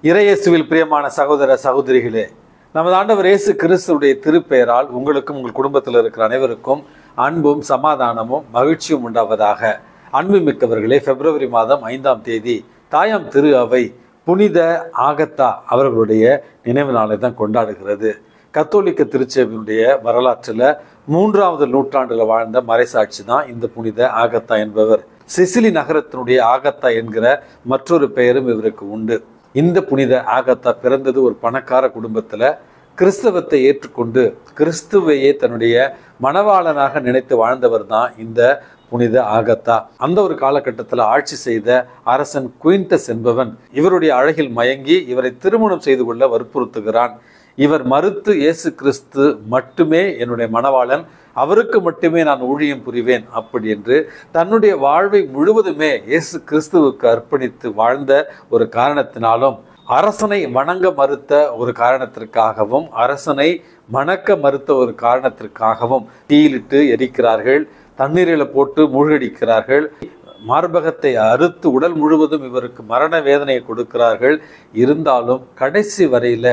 இறையேசுவில் பிரியமான சகோதர சகோதரிகளே, நமது ஆண்டவர் இயேசு கிறிஸ்துவுடைய திருப்பெயரால் உங்களுக்கும் உங்கள் குடும்பத்தில் இருக்கிற அனைவருக்கும் அன்பும் சமாதானமும் மகிழ்ச்சியும் உண்டாவதாக. அன்புமிக்கவர்களே, பிப்ரவரி மாதம் 5ஆம் தேதி தாயாம் திரு அவை புனித ஆகத்தா அவர்களுடைய நினைவு நாளை தான் கொண்டாடுகிறது. கத்தோலிக்க திருச்சபையினுடைய வரலாற்றில் 3வது நூற்றாண்டில் வாழ்ந்த மறைசாட்சி தான் இந்த புனித ஆகத்தா என்பவர். சிசிலி நகரத்தினுடைய ஆகத்தா என்கிற மற்றொரு பெயரும் இவருக்கு உண்டு. இந்த புனித ஆகத்தா பிறந்தது ஒரு பணக்கார குடும்பத்தில். கிறிஸ்தவத்தை ஏற்றுக்கொண்டு கிறிஸ்துவையே தன்னுடைய மணவாளனாக நினைத்து வாழ்ந்தவர் தான் இந்த புனித ஆகத்தா. அந்த ஒரு காலகட்டத்தில் ஆட்சி செய்த அரசன் குயின்டஸ் என்பவன் இவருடைய அழகில் மயங்கி இவரை திருமணம் செய்து கொள்ள வற்புறுத்துகிறான். இவர் மறுத்து, இயேசு கிறிஸ்து மட்டுமே என்னுடைய மணவாளன், அவருக்கு மட்டுமே நான் ஊழியம் புரிவேன் அப்படி என்று தன்னுடைய வாழ்வை முழுவதுமே இயேசு கிறிஸ்துவுக்கு அர்ப்பணித்து வாழ்ந்த ஒரு காரணத்தினாலும், அரசனை வணங்க மறுத்த ஒரு காரணத்திற்காகவும், அரசனை மணக்க மறுத்த ஒரு காரணத்திற்காகவும் தீயிலிட்டு எரிக்கிறார்கள், தண்ணீரில் போட்டு மூழ்கடிக்கிறார்கள், மார்பகத்தை அறுத்து உடல் முழுவதும் இவருக்கு மரண வேதனையை கொடுக்கிறார்கள். இருந்தாலும் கடைசி வரையில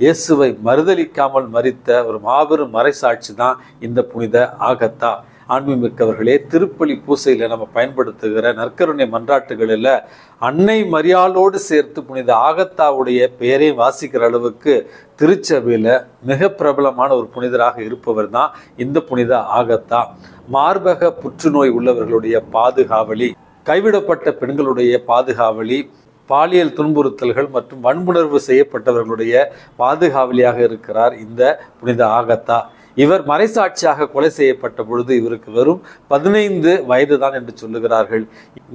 இயேசுவை மறுதலிக்காமல் மரித்த ஒரு மாபெரும் மறைசாட்சி தான் இந்த புனித ஆகத்தா. ஆன்மீகமிக்கவர்களே, திருப்பலி பூசையில் நம்ம பயன்படுத்துகிற நற்கருணை மன்றாட்டுகளில் அன்னை மரியாளோடு சேர்த்து புனித ஆகத்தாவுடைய பெயரை வாசிக்கிற அளவுக்கு திருச்சபையில் மிக பிரபலமான ஒரு புனிதராக இருப்பவர் தான் இந்த புனித ஆகத்தா. மார்பக புற்றுநோய் உள்ளவர்களுடைய பாதுகாவலி, கைவிடப்பட்ட பெண்களுடைய பாதுகாவலி, பாலியல் துன்புறுத்தல்கள் மற்றும் வன்புணர்வு செய்யப்பட்டவர்களுடைய பாதுகாவலியாக இருக்கிறார் இந்த புனித ஆகத்தா. இவர் மறைசாட்சியாக கொலை செய்யப்பட்ட பொழுது இவருக்கு வெறும் 15 வயது தான் என்று சொல்லுகிறார்கள்.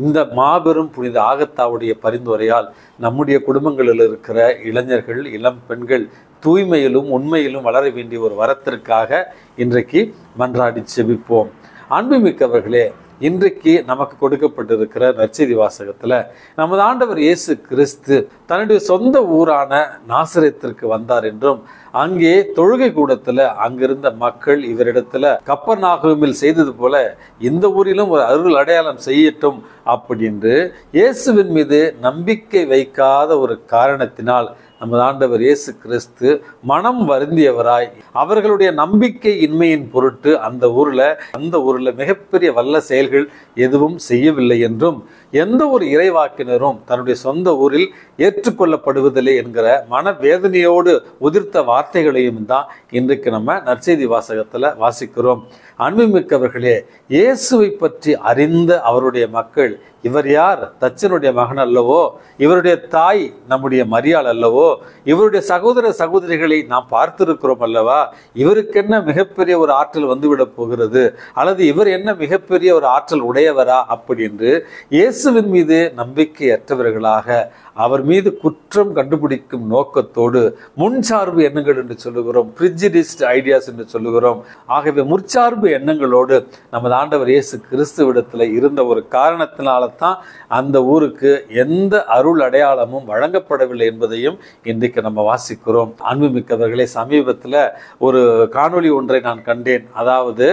இந்த மாபெரும் புனித ஆகத்தாவுடைய பரிந்துரையால் நம்முடைய குடும்பங்களில் இருக்கிற இளைஞர்கள், இளம் பெண்கள் தூய்மையிலும் உண்மையிலும் வளர வேண்டிய ஒரு வரத்திற்காக இன்றைக்கு மன்றாடி செபிப்போம். அன்புமிக்கவர்களே, இன்றைக்கு நமக்கு கொடுக்கப்பட்டிருக்கிற நற்செய்தி வாசகத்தில் நமது ஆண்டவர் இயேசு கிறிஸ்து தன்னுடைய சொந்த ஊரான நாசரேத்திற்கு வந்தார் என்றும், அங்கே தொழுகை கூடத்தில் அங்கிருந்த மக்கள் இவரிடத்துல கப்பர்நாகூமில் செய்தது போல இந்த ஊரிலும் ஒரு அருள் அடையாளம் செய்யட்டும் அப்படின்னு இயேசுவின் மீது நம்பிக்கை வைக்காத ஒரு காரணத்தினால் நமது ஆண்டவர் இயேசு கிறிஸ்து மனம் வருந்தியவராய் அவர்களுடைய நம்பிக்கை இன்மையின் பொருட்டு அந்த ஊர்ல மிகப்பெரிய வல்ல செயல்கள் எதுவும் செய்யவில்லை என்றும், எந்த ஒரு இறைவாக்கினரும் தன்னுடைய சொந்த ஊரில் ஏற்றுக்கொள்ளப்படுவதில்லை என்கிற மனவேதனையோடு உதிர்த்த வார்த்தைகளையும் தான் இன்றைக்கு நம்ம நற்செய்தி வாசகத்துல வாசிக்கிறோம். அன்புமிக்கவர்களே, இயேசுவை பற்றி அறிந்த அவருடைய மக்கள், இவர் யார்? தச்சனுடைய மகன் அல்லவோ? இவருடைய தாய் நம்முடைய மரியாள் அல்லவோ? இவருடைய சகோதர சகோதரிகளை நாம் பார்த்திருக்கிறோம் அல்லவா? இவருக்கு என்ன மிகப்பெரிய ஒரு ஆற்றல் வந்துவிடப் போகிறது, அல்லது இவர் என்ன மிகப்பெரிய ஒரு ஆற்றல் உடையவரா அப்படி என்று இயேசுவின் மீது நம்பிக்கையற்றவர்களாக அவர் மீது குற்றம் கண்டுபிடிக்கும் நோக்கத்தோடு முன்சார்பு எண்ணங்கள் என்று சொல்லுகிறோம், பிரிஜிடிஸ்ட் ஐடியாஸ் என்று சொல்லுகிறோம். ஆகவே முற்சார்பு எண்ணங்களோடு நமது ஆண்டவர் இயேசு கிறிஸ்துவிடத்தில் இருந்த ஒரு காரணத்தினால தான் அந்த ஊருக்கு எந்த அருள் அடையாளமும் வழங்கப்படவில்லை என்பதையும் இன்றைக்கு நம்ம வாசிக்கிறோம். அன்புமிக்கவர்களே, சமீபத்தில் ஒரு காணொளி ஒன்றை நான் கண்டேன். அதாவது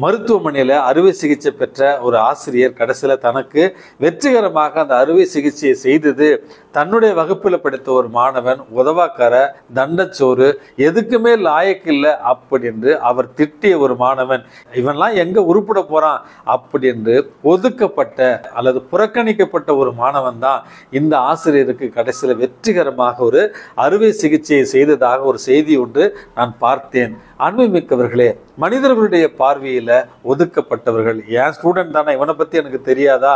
மருத்துவமனையில் அறுவை சிகிச்சை பெற்ற ஒரு ஆசிரியர் கடைசியில் தனக்கு வெற்றிகரமாக அந்த அறுவை சிகிச்சையை செய்தது தன்னுடைய வகுப்பில் படித்த ஒரு மாணவன் உதவாக்கார, தண்டச்சோறு, எதுக்குமே லாயக்கு இல்லை அப்படி என்று அவர் திட்டிய ஒரு மாணவன், இவன்லாம் எங்க உருப்பிட போறான் அப்படி என்று ஒதுக்கப்பட்ட அல்லது புறக்கணிக்கப்பட்ட ஒரு மாணவன் தான் இந்த ஆசிரியருக்கு கடைசியில் வெற்றிகரமாக ஒரு அறுவை சிகிச்சையை செய்ததாக ஒரு செய்தி ஒன்று நான் பார்த்தேன். அன்புமிக்கவர்களே, மனிதர்களுடைய பார்வையில் ஒதுக்கப்பட்டவர்கள், என் ஸ்டூடெண்ட் தானே, இவனை பத்தி எனக்கு தெரியாதா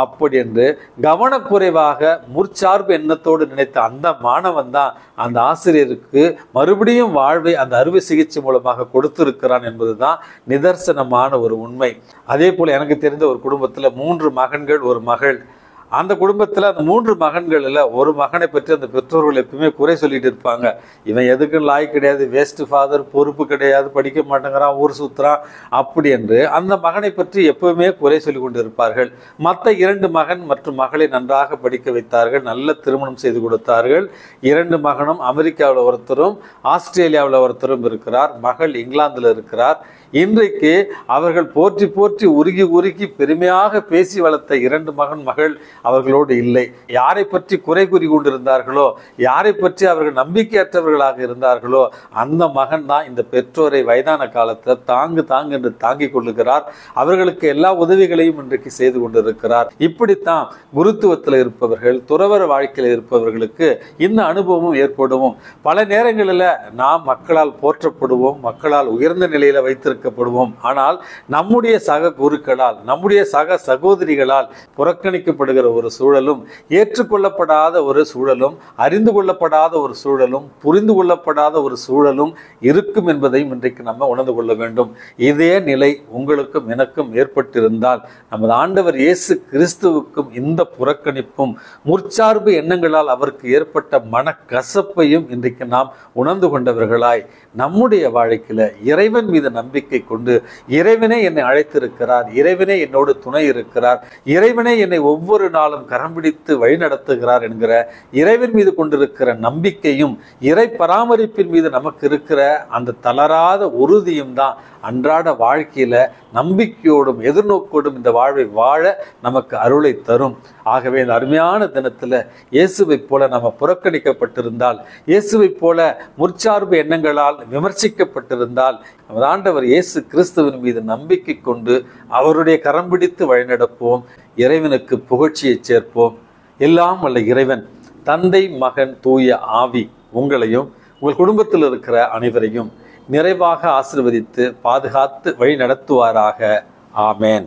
அப்படி என்று கவனக்குறைவாக முற்சார்பு எண்ணத்தோடு நினைத்த அந்த மாணவன் தான் அந்த ஆசிரியருக்கு மறுபடியும் வாழ்வை அந்த அறுவை சிகிச்சை மூலமாக கொடுத்திருக்கிறான் என்பதுதான் நிதர்சனமான ஒரு உண்மை. அதே போல எனக்கு தெரிந்த ஒரு குடும்பத்தில் 3 மகன்கள், ஒரு மகள். அந்த குடும்பத்தில் அந்த 3 மகன்களில் ஒரு மகனை பற்றி அந்த பெற்றோர்கள் எப்பவுமே குறை சொல்லிட்டு இருப்பாங்க. இவன் எதுக்கும் லாய் கிடையாது, வேஸ்ட் ஃபாதர், பொறுப்பு கிடையாது, படிக்க மாட்டேங்கிறான், ஊர் சுத்துறான் அப்படி என்று அந்த மகனை பற்றி எப்பவுமே குறை சொல்லி கொண்டு இருப்பார்கள். மற்ற 2 மகன் மற்றும் மகளை நன்றாக படிக்க வைத்தார்கள், நல்ல திருமணம் செய்து கொடுத்தார்கள். 2 மகனும் அமெரிக்காவில் ஒருத்தரும் ஆஸ்திரேலியாவில் ஒருத்தரும் இருக்கிறார், மகள் இங்கிலாந்தில் இருக்கிறார். இன்றைக்கு அவர்கள் போற்றி போற்றி உருகி உருகி பெருமையாக பேசி வளர்த்த 2 மகள் அவர்களோடு இல்லை. யாரை பற்றி குறை கூறி கொண்டிருந்தார்களோ, யாரை பற்றி அவர்கள் நம்பிக்கையற்றவர்களாக இருந்தார்களோ, அந்த மகன் தான் இந்த பெற்றோரை வயதான காலத்தில் தாங்கு என்று தாங்கிக் கொள்ளுகிறார். அவர்களுக்கு எல்லா உதவிகளையும் இன்றைக்கு செய்து கொண்டிருக்கிறார். இப்படித்தான் குருத்துவத்தில் இருப்பவர்கள், துறவற வாழ்க்கையில் இருப்பவர்களுக்கு இந்த அனுபவமும் ஏற்படுவோம். பல நேரங்களில் நாம் மக்களால் போற்றப்படுவோம், மக்களால் உயர்ந்த நிலையில வைத்திருக்கப்படுவோம். ஆனால் நம்முடைய சக குருக்களால், நம்முடைய சக சகோதரிகளால் புறக்கணிக்கப்படுகிற ஒரு சூழலும், ஏற்றுக்கொள்ளப்படாத ஒரு சூழலும், அறிந்து கொள்ளப்படாத ஒரு சூழலும், புரிந்து கொள்ளப்படாத ஒரு சூழலும் இருக்கும் என்பதையும் இன்றைக்கு நம்ம உணர்ந்து கொள்ள வேண்டும். இதே நிலை உங்களுக்கும் எனக்கும் ஏற்பட்டிருந்தால் நமது ஆண்டவர் இயேசு கிறிஸ்துவுக்கும் இந்த புறக்கணிப்பும் முற்சார்பு எண்ணங்களால் அவருக்கு ஏற்பட்ட மனக்கசப்பையும் இன்றைக்கு நாம் உணர்ந்து கொண்டவர்களாய் நம்முடைய வாழ்க்கையில இறைவன் மீது நம்பிக்கை கொண்டு, இறைவனே என்னை அழைத்திருக்கிறார், இறைவனே என்னோடு துணை இருக்கிறார், இறைவனே என்னை ஒவ்வொரு நாளும் கரம் பிடித்து வழி நடத்துகிறார் என்கிற இறைவன் மீது கொண்டிருக்கிற நம்பிக்கையும், இறை பராமரிப்பின் மீது நமக்கு இருக்கிற அந்த தளராத உறுதியும் தான் அன்றாட வாழ்க்கையில நம்பிக்கையோடும் எதிர்நோக்கோடும் இந்த வாழ்வை வாழ நமக்கு அருளை தரும். ஆகவே இந்த அருமையான தினத்துல இயேசுவை போல நம்ம புறக்கணிக்கப்பட்டிருந்தால், இயேசுவை போல முற்சார்பு எண்ணங்களால் விமர்சிக்கப்பட்டிருந்தால், நமது ஆண்டவர் இயேசு கிறிஸ்துவின் மீது நம்பிக்கை கொண்டு அவருடைய கரம் பிடித்து வழிநடப்போம். இறைவனுக்கு புகழ்ச்சியை சேர்ப்போம். எல்லாம் வல்ல இறைவன் தந்தை, மகன், தூய ஆவி உங்களையும் உங்கள் குடும்பத்தில் இருக்கிற அனைவரையும் நிறைவாக ஆசீர்வதித்து பாதுகாத்து வழி நடத்துவாராக. ஆமேன்.